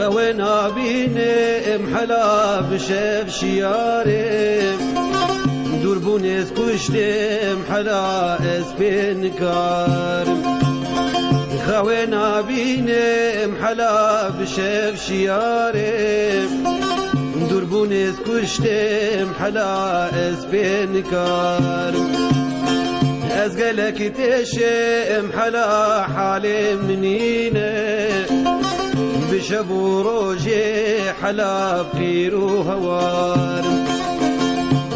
خوينا بينم حلا بشف شيارم دربون از کشتم حلا از بنکارم خوينا بينم حلا بشف شيارم دربون از کشتم حلا از بنکارم از قلك تشم حلا حالي منينه بشبو روجي حلا بخير وهوارم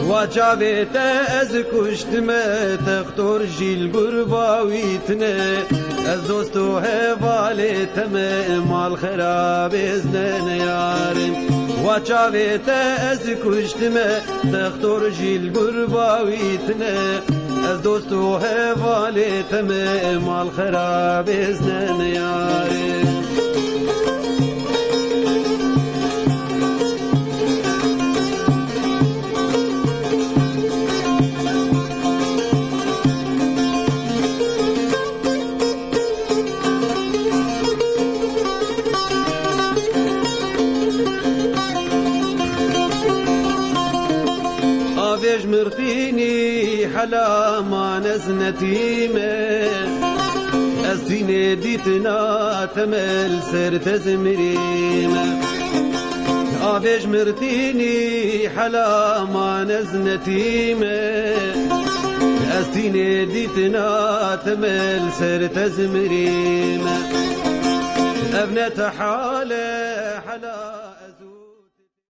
وجابت از کشتم تختور جيل قرباويتنا از دوستو هوالتم مال خراب ازنن يارم وجابت از کشتم تختور جيل قرباويتنا از دوستو هوالتم مال خراب ازنن يارم آویج مرتینی حلا ما نزنتیمه از دین دیتنا تمل سر تزمریمه آویج مرتینی حلا ما نزنتیمه از دین دیتنا تمل سر تزمریمه ابنت حاله حلا